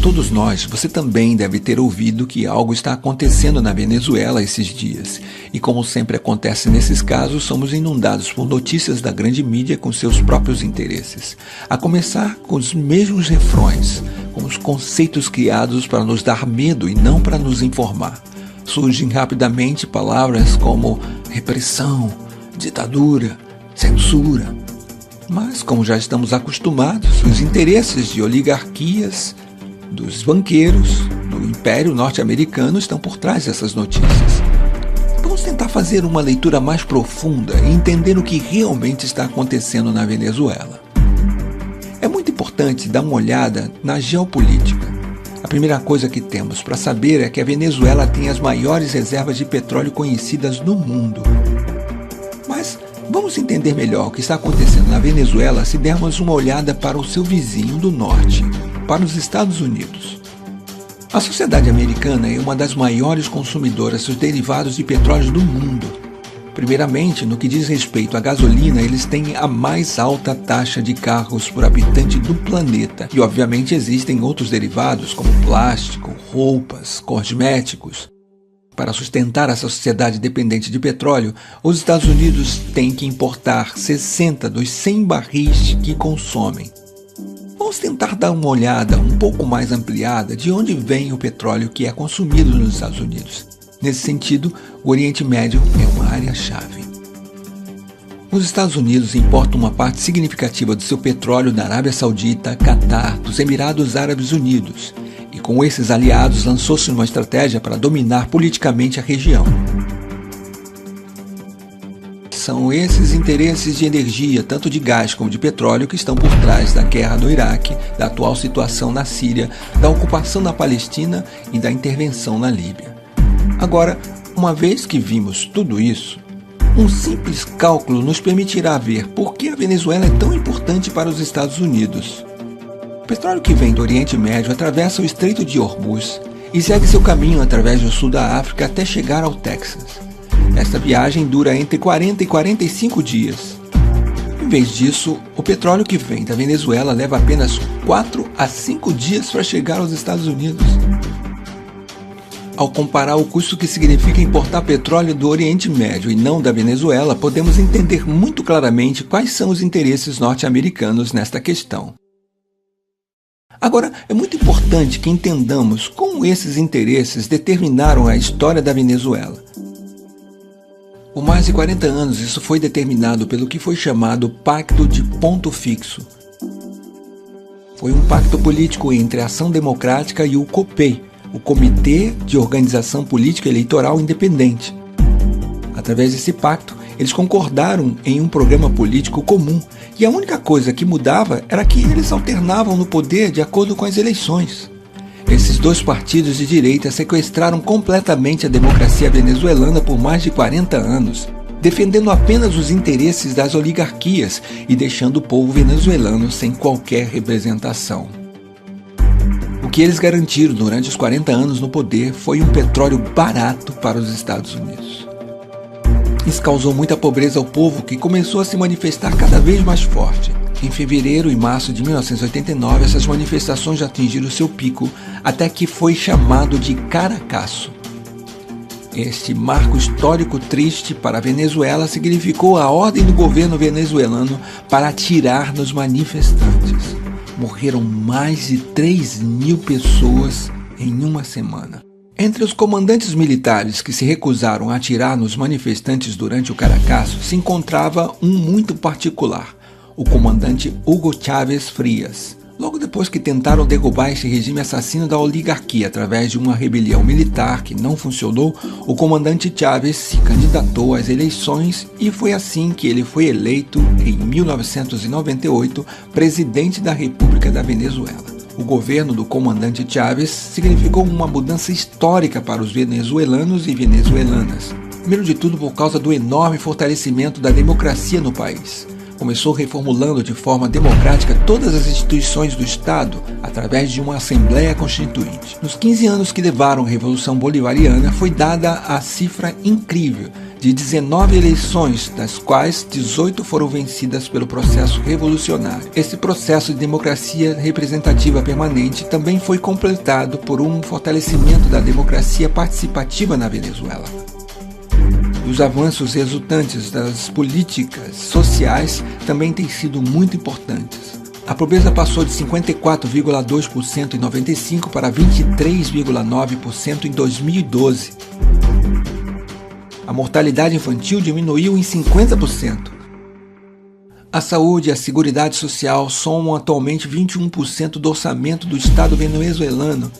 todos nós, você também deve ter ouvido que algo está acontecendo na Venezuela esses dias. E como sempre acontece nesses casos, somos inundados por notícias da grande mídia com seus próprios interesses. A começar com os mesmos refrões, com os conceitos criados para nos dar medo e não para nos informar. Surgem rapidamente palavras como repressão, ditadura, censura. Mas, como já estamos acostumados, os interesses de oligarquias, dos banqueiros, do Império Norte-Americano estão por trás dessas notícias. Vamos tentar fazer uma leitura mais profunda e entender o que realmente está acontecendo na Venezuela. É muito importante dar uma olhada na geopolítica. A primeira coisa que temos para saber é que a Venezuela tem as maiores reservas de petróleo conhecidas no mundo. Mas vamos entender melhor o que está acontecendo na Venezuela se dermos uma olhada para o seu vizinho do norte, para os Estados Unidos. A sociedade americana é uma das maiores consumidoras dos derivados de petróleo do mundo. Primeiramente, no que diz respeito à gasolina, eles têm a mais alta taxa de carros por habitante do planeta. E obviamente existem outros derivados como plástico, roupas, cosméticos. Para sustentar essa sociedade dependente de petróleo, os Estados Unidos têm que importar 60 dos 100 barris que consomem. Vamos tentar dar uma olhada um pouco mais ampliada de onde vem o petróleo que é consumido nos Estados Unidos. Nesse sentido, o Oriente Médio é uma área-chave. Os Estados Unidos importam uma parte significativa do seu petróleo da Arábia Saudita, Catar, dos Emirados Árabes Unidos, e com esses aliados lançou-se uma estratégia para dominar politicamente a região. São esses interesses de energia, tanto de gás como de petróleo, que estão por trás da guerra do Iraque, da atual situação na Síria, da ocupação da Palestina e da intervenção na Líbia. Agora, uma vez que vimos tudo isso, um simples cálculo nos permitirá ver por que a Venezuela é tão importante para os Estados Unidos. O petróleo que vem do Oriente Médio atravessa o Estreito de Hormuz e segue seu caminho através do sul da África até chegar ao Texas. Esta viagem dura entre 40 e 45 dias. Em vez disso, o petróleo que vem da Venezuela leva apenas 4 a 5 dias para chegar aos Estados Unidos. Ao comparar o custo que significa importar petróleo do Oriente Médio e não da Venezuela, podemos entender muito claramente quais são os interesses norte-americanos nesta questão. Agora, é muito importante que entendamos como esses interesses determinaram a história da Venezuela. Por mais de 40 anos, isso foi determinado pelo que foi chamado Pacto de Ponto Fixo. Foi um pacto político entre a Ação Democrática e o COPEI, o Comitê de Organização Política Eleitoral Independente. Através desse pacto, eles concordaram em um programa político comum, e a única coisa que mudava era que eles alternavam no poder de acordo com as eleições. Esses dois partidos de direita sequestraram completamente a democracia venezuelana por mais de 40 anos, defendendo apenas os interesses das oligarquias e deixando o povo venezuelano sem qualquer representação. O que eles garantiram durante os 40 anos no poder foi um petróleo barato para os Estados Unidos. Isso causou muita pobreza ao povo, que começou a se manifestar cada vez mais forte. Em fevereiro e março de 1989, essas manifestações já atingiram seu pico, até que foi chamado de Caracaço. Este marco histórico triste para a Venezuela significou a ordem do governo venezuelano para atirar nos manifestantes. Morreram mais de 3.000 pessoas em uma semana. Entre os comandantes militares que se recusaram a atirar nos manifestantes durante o Caracaço se encontrava um muito particular, o comandante Hugo Chávez Frías. Logo depois que tentaram derrubar este regime assassino da oligarquia através de uma rebelião militar que não funcionou, o comandante Chávez se candidatou às eleições e foi assim que ele foi eleito, em 1998, presidente da República da Venezuela. O governo do comandante Chávez significou uma mudança histórica para os venezuelanos e venezuelanas. Primeiro de tudo, por causa do enorme fortalecimento da democracia no país. Começou reformulando de forma democrática todas as instituições do Estado através de uma Assembleia Constituinte. Nos 15 anos que levaram a Revolução Bolivariana, foi dada a cifra incrível de 19 eleições, das quais 18 foram vencidas pelo processo revolucionário. Esse processo de democracia representativa permanente também foi completado por um fortalecimento da democracia participativa na Venezuela. Os avanços resultantes das políticas sociais também têm sido muito importantes. A pobreza passou de 54,2% em 95 para 23,9% em 2012. A mortalidade infantil diminuiu em 50%. A saúde e a seguridade social somam atualmente 21% do orçamento do Estado venezuelano.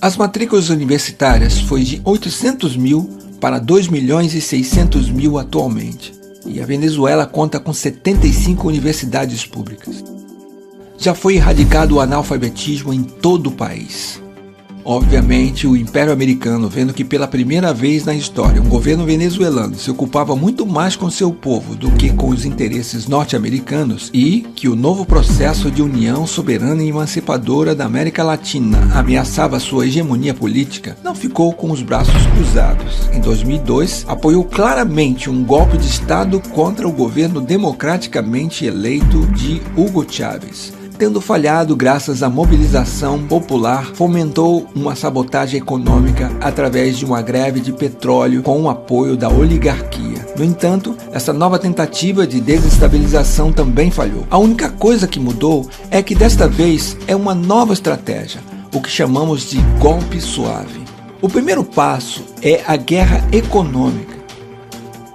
As matrículas universitárias foi de 800 mil para 2.600.000 atualmente, e a Venezuela conta com 75 universidades públicas. Já foi erradicado o analfabetismo em todo o país. Obviamente, o Império Americano, vendo que pela primeira vez na história um governo venezuelano se ocupava muito mais com seu povo do que com os interesses norte-americanos e que o novo processo de união soberana e emancipadora da América Latina ameaçava sua hegemonia política, não ficou com os braços cruzados. Em 2002, apoiou claramente um golpe de Estado contra o governo democraticamente eleito de Hugo Chávez. Tendo falhado graças à mobilização popular, fomentou uma sabotagem econômica através de uma greve de petróleo com o apoio da oligarquia. No entanto, essa nova tentativa de desestabilização também falhou. A única coisa que mudou é que desta vez é uma nova estratégia, o que chamamos de golpe suave. O primeiro passo é a guerra econômica.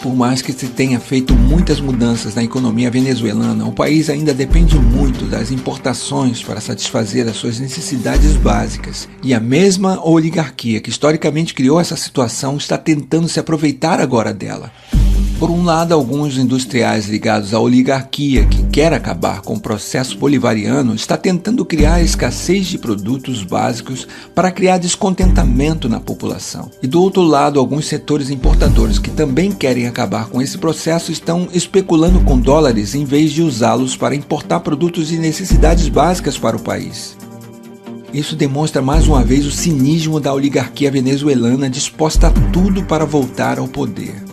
Por mais que se tenha feito muitas mudanças na economia venezuelana, o país ainda depende muito das importações para satisfazer as suas necessidades básicas. E a mesma oligarquia que historicamente criou essa situação está tentando se aproveitar agora dela. Por um lado, alguns industriais ligados à oligarquia que quer acabar com o processo bolivariano está tentando criar escassez de produtos básicos para criar descontentamento na população. E do outro lado, alguns setores importadores que também querem acabar com esse processo estão especulando com dólares em vez de usá-los para importar produtos de necessidades básicas para o país. Isso demonstra mais uma vez o cinismo da oligarquia venezuelana disposta a tudo para voltar ao poder.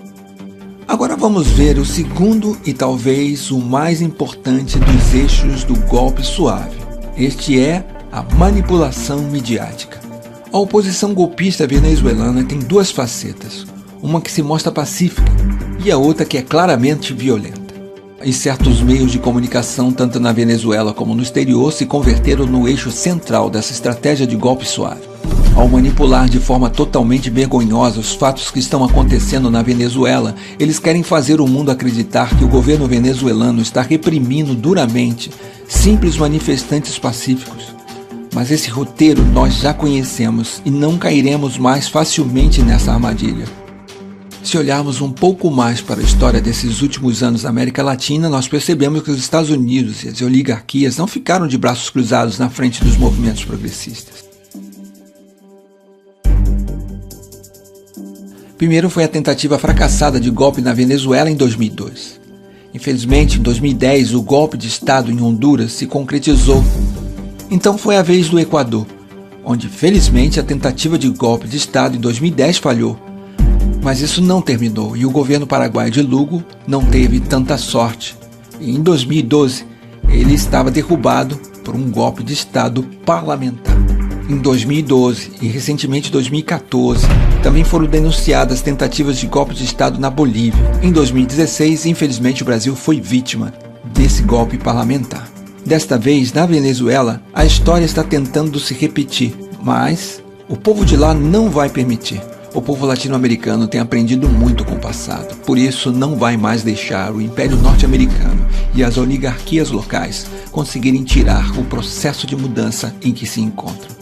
Agora vamos ver o segundo e talvez o mais importante dos eixos do golpe suave. Este é a manipulação midiática. A oposição golpista venezuelana tem duas facetas, uma que se mostra pacífica e a outra que é claramente violenta. E certos meios de comunicação, tanto na Venezuela como no exterior, se converteram no eixo central dessa estratégia de golpe suave. Ao manipular de forma totalmente vergonhosa os fatos que estão acontecendo na Venezuela, eles querem fazer o mundo acreditar que o governo venezuelano está reprimindo duramente simples manifestantes pacíficos. Mas esse roteiro nós já conhecemos e não cairemos mais facilmente nessa armadilha. Se olharmos um pouco mais para a história desses últimos anos na América Latina, nós percebemos que os Estados Unidos e as oligarquias não ficaram de braços cruzados na frente dos movimentos progressistas. Primeiro foi a tentativa fracassada de golpe na Venezuela em 2002. Infelizmente, em 2010, o golpe de Estado em Honduras se concretizou. Então foi a vez do Equador, onde felizmente a tentativa de golpe de Estado em 2010 falhou. Mas isso não terminou e o governo paraguaio de Lugo não teve tanta sorte. E em 2012, ele estava derrubado por um golpe de Estado parlamentar. Em 2012 e recentemente em 2014, também foram denunciadas tentativas de golpe de Estado na Bolívia. Em 2016, infelizmente, o Brasil foi vítima desse golpe parlamentar. Desta vez, na Venezuela, a história está tentando se repetir, mas o povo de lá não vai permitir. O povo latino-americano tem aprendido muito com o passado, por isso não vai mais deixar o Império Norte-Americano e as oligarquias locais conseguirem tirar o processo de mudança em que se encontram.